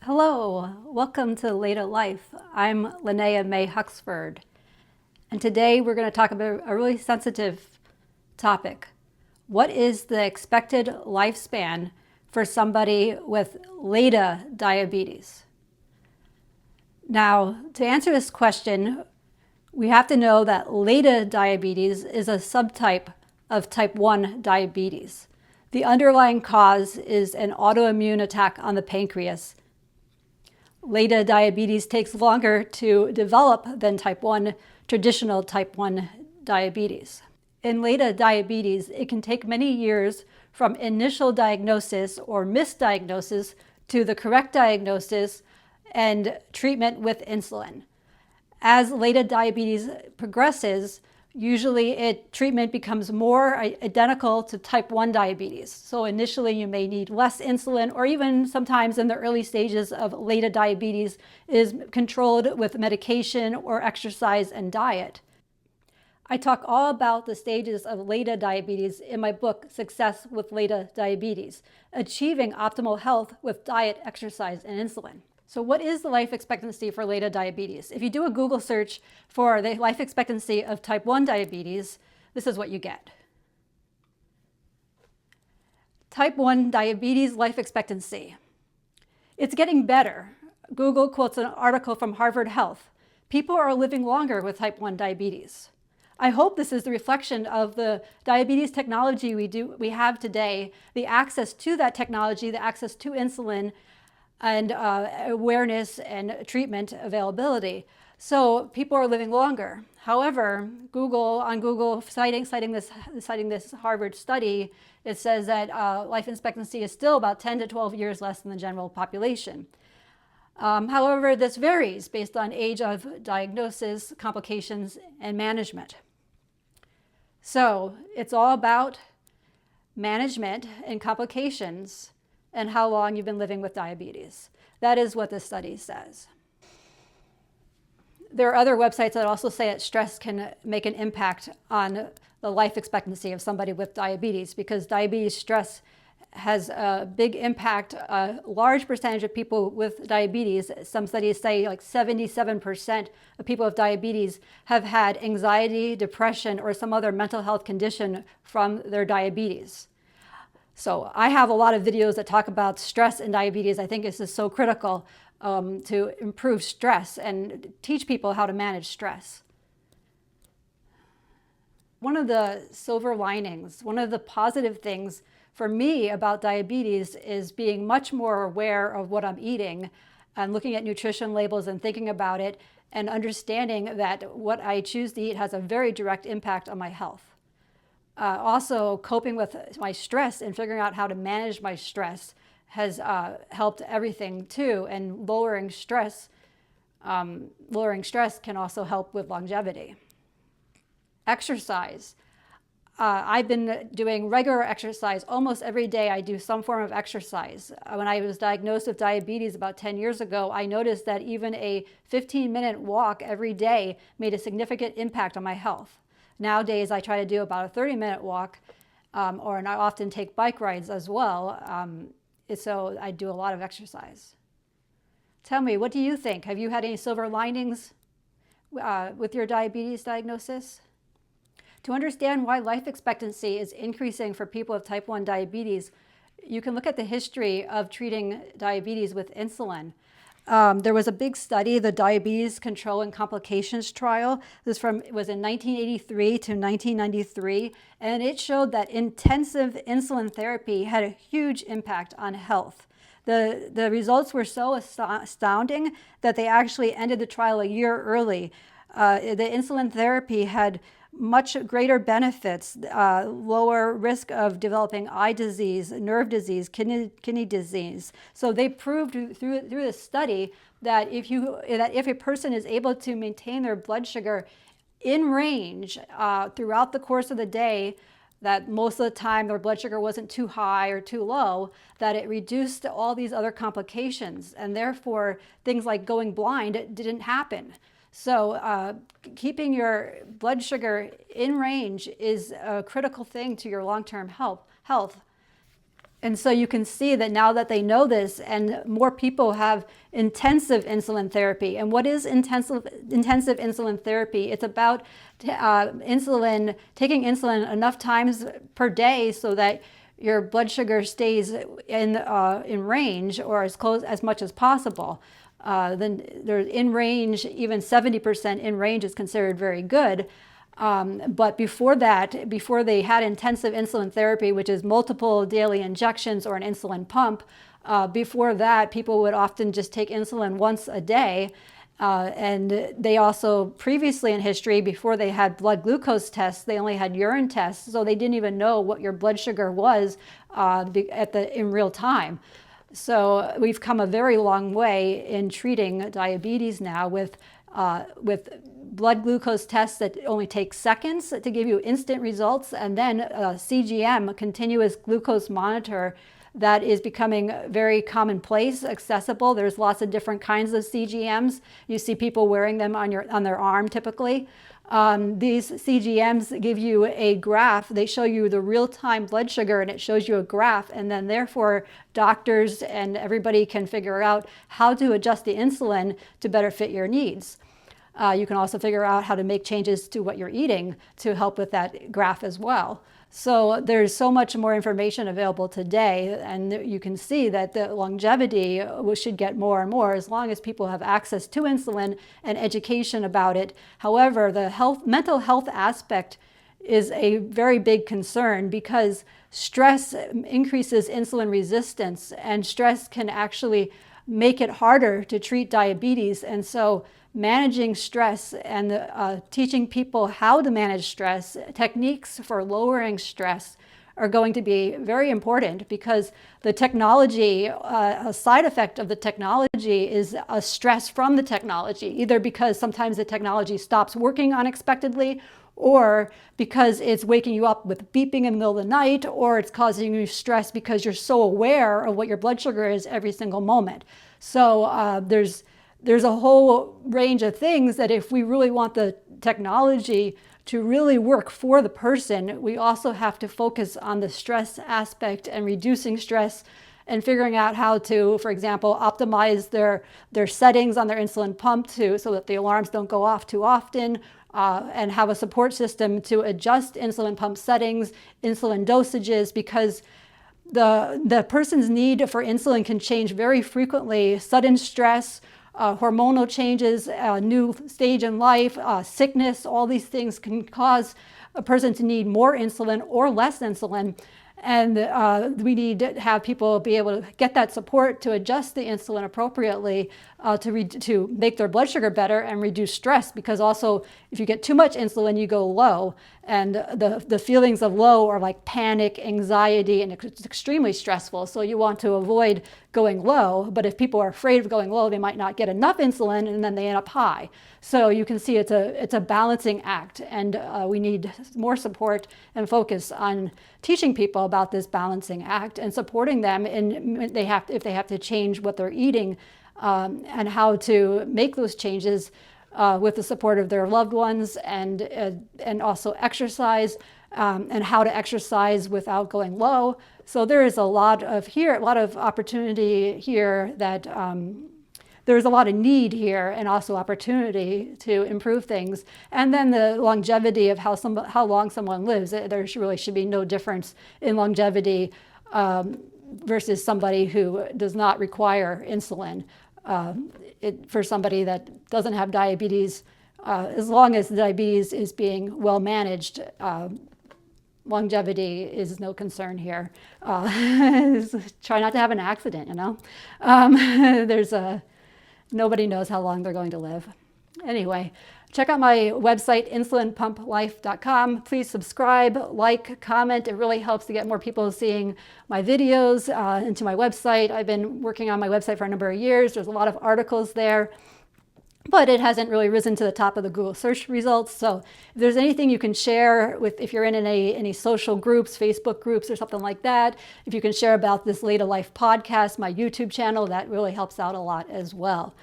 Hello, welcome to LADA Life. I'm Linnea May Huxford, and today we're going to talk about a really sensitive topic. What is the expected lifespan for somebody with LADA diabetes? Now, to answer this question, we have to know that LADA diabetes is a subtype of type 1 diabetes. The underlying cause is an autoimmune attack on the pancreas. LADA diabetes takes longer to develop than traditional type 1 diabetes. In LADA diabetes, it can take many years from initial diagnosis or misdiagnosis to the correct diagnosis and treatment with insulin. As LADA diabetes progresses, usually treatment becomes more identical to type 1 diabetes. So initially you may need less insulin, or even sometimes in the early stages of LADA diabetes is controlled with medication or exercise and diet. I talk all about the stages of LADA diabetes in my book, Success with LADA Diabetes, Achieving Optimal Health with Diet, Exercise, and Insulin. So what is the life expectancy for LADA diabetes? If you do a Google search for the life expectancy of type 1 diabetes, this is what you get. Type 1 diabetes life expectancy. It's getting better. Google quotes an article from Harvard Health. People are living longer with type 1 diabetes. I hope this is the reflection of the diabetes technology we have today, the access to that technology, the access to insulin, and awareness and treatment availability. So people are living longer. However, Google citing this Harvard study, it says that life expectancy is still about 10 to 12 years less than the general population. However, this varies based on age of diagnosis, complications, and management. So it's all about management and complications and how long you've been living with diabetes. That is what this study says. There are other websites that also say that stress can make an impact on the life expectancy of somebody with diabetes, because diabetes stress has a big impact. A large percentage of people with diabetes, some studies say like 77% of people with diabetes have had anxiety, depression, or some other mental health condition from their diabetes. So I have a lot of videos that talk about stress and diabetes. I think this is so critical to improve stress and teach people how to manage stress. One of the silver linings, one of the positive things for me about diabetes is being much more aware of what I'm eating and looking at nutrition labels and thinking about it and understanding that what I choose to eat has a very direct impact on my health. Also, coping with my stress and figuring out how to manage my stress has helped everything too. And lowering stress can also help with longevity. Exercise. I've been doing regular exercise. Almost every day I do some form of exercise. When I was diagnosed with diabetes about 10 years ago, I noticed that even a 15-minute walk every day made a significant impact on my health. Nowadays, I try to do about a 30-minute walk, and I often take bike rides as well. So I do a lot of exercise. Tell me, what do you think? Have you had any silver linings with your diabetes diagnosis? To understand why life expectancy is increasing for people with type 1 diabetes, you can look at the history of treating diabetes with insulin. There was a big study, the Diabetes Control and Complications Trial. This was in 1983 to 1993, and it showed that intensive insulin therapy had a huge impact on health. The results were so astounding that they actually ended the trial a year early. The insulin therapy had much greater benefits, lower risk of developing eye disease, nerve disease, kidney disease. So they proved through this study that if a person is able to maintain their blood sugar in range throughout the course of the day, that most of the time their blood sugar wasn't too high or too low, that it reduced all these other complications, and therefore things like going blind didn't happen. So keeping your blood sugar in range is a critical thing to your long-term health. And so you can see that now that they know this, and more people have intensive insulin therapy. And what is intensive insulin therapy? It's about taking insulin enough times per day so that your blood sugar stays in range, or as much as possible. Then they're in range, even 70% in range is considered very good. But before they had intensive insulin therapy, which is multiple daily injections or an insulin pump, before that, people would often just take insulin once a day. And they also previously in history, before they had blood glucose tests, they only had urine tests. So they didn't even know what your blood sugar was in real time. So we've come a very long way in treating diabetes now with blood glucose tests that only take seconds to give you instant results, and then a CGM, a continuous glucose monitor, that is becoming very commonplace, accessible. There's lots of different kinds of CGMs. You see people wearing them on their arm typically. These CGMs give you a graph. They show you the real-time blood sugar, and it shows you a graph, and then therefore doctors and everybody can figure out how to adjust the insulin to better fit your needs. You can also figure out how to make changes to what you're eating to help with that graph as well. So there's so much more information available today, and you can see that the longevity should get more and more as long as people have access to insulin and education about it. However, the mental health aspect is a very big concern because stress increases insulin resistance, and stress can actually make it harder to treat diabetes. And so managing stress and teaching people how to manage stress, techniques for lowering stress, are going to be very important, because the technology, a side effect of the technology is a stress from the technology, either because sometimes the technology stops working unexpectedly, or because it's waking you up with beeping in the middle of the night, or it's causing you stress because you're so aware of what your blood sugar is every single moment. So there's a whole range of things that if we really want the technology to really work for the person, we also have to focus on the stress aspect and reducing stress and figuring out how to, for example, optimize their settings on their insulin pump so that the alarms don't go off too often, and have a support system to adjust insulin pump settings, insulin dosages, because the person's need for insulin can change very frequently. Sudden stress, hormonal changes, a new stage in life, sickness, all these things can cause a person to need more insulin or less insulin. And we need to have people be able to get that support to adjust the insulin appropriately to make their blood sugar better and reduce stress, because also if you get too much insulin, you go low. And the feelings of low are like panic, anxiety, and it's extremely stressful. So you want to avoid going low. But if people are afraid of going low, they might not get enough insulin, and then they end up high. So you can see it's a balancing act, and we need more support and focus on teaching people about this balancing act and supporting them if they have to change what they're eating, and how to make those changes with the support of their loved ones, and also exercise, and how to exercise without going low. So there is a lot of opportunity here that there's a lot of need here, and also opportunity to improve things. And then the longevity of how long someone lives. There really should be no difference in longevity versus somebody who does not require insulin. For somebody that doesn't have diabetes, as long as the diabetes is being well managed, longevity is no concern here. Try not to have an accident, nobody knows how long they're going to live. Anyway, check out my website, insulinpumplife.com. Please subscribe, like, comment. It really helps to get more people seeing my videos into my website. I've been working on my website for a number of years. There's a lot of articles there, but it hasn't really risen to the top of the Google search results. So if there's anything you can share if you're in any social groups, Facebook groups or something like that, if you can share about this LADA Life Podcast, my YouTube channel, that really helps out a lot as well.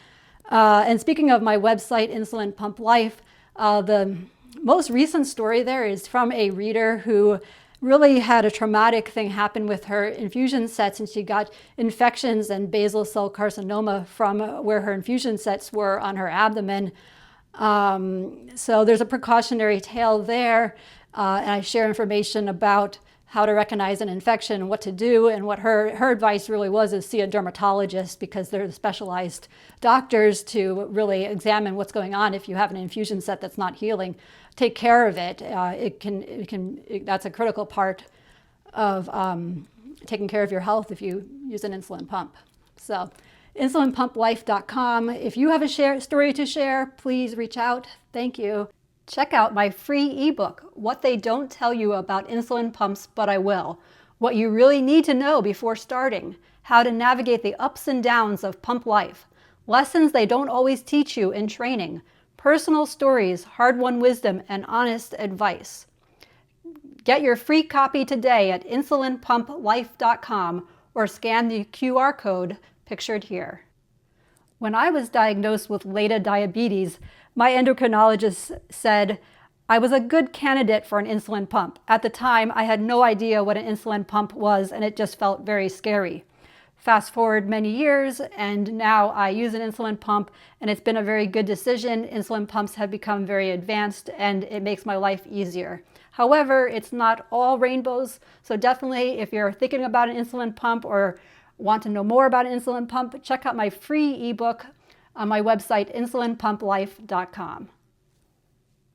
And speaking of my website, Insulin Pump Life, the most recent story there is from a reader who really had a traumatic thing happen with her infusion sets, and she got infections and basal cell carcinoma from where her infusion sets were on her abdomen. So there's a precautionary tale there, and I share information about how to recognize an infection, what to do, and what her advice really was is see a dermatologist, because they're the specialized doctors to really examine what's going on. If you have an infusion set that's not healing, take care of it. That's a critical part of taking care of your health if you use an insulin pump. So insulinpumplife.com. If you have a story to share, please reach out. Thank you. Check out my free ebook, What They Don't Tell You About Insulin Pumps, But I Will. What you really need to know before starting. How to navigate the ups and downs of pump life. Lessons they don't always teach you in training. Personal stories, hard-won wisdom, and honest advice. Get your free copy today at insulinpumplife.com or scan the QR code pictured here. When I was diagnosed with LADA diabetes, my endocrinologist said I was a good candidate for an insulin pump. At the time, I had no idea what an insulin pump was, and it just felt very scary. Fast forward many years, and now I use an insulin pump, and it's been a very good decision. Insulin pumps have become very advanced, and it makes my life easier. However, it's not all rainbows, so definitely if you're thinking about an insulin pump or want to know more about an insulin pump, check out my free ebook on my website, insulinpumplife.com.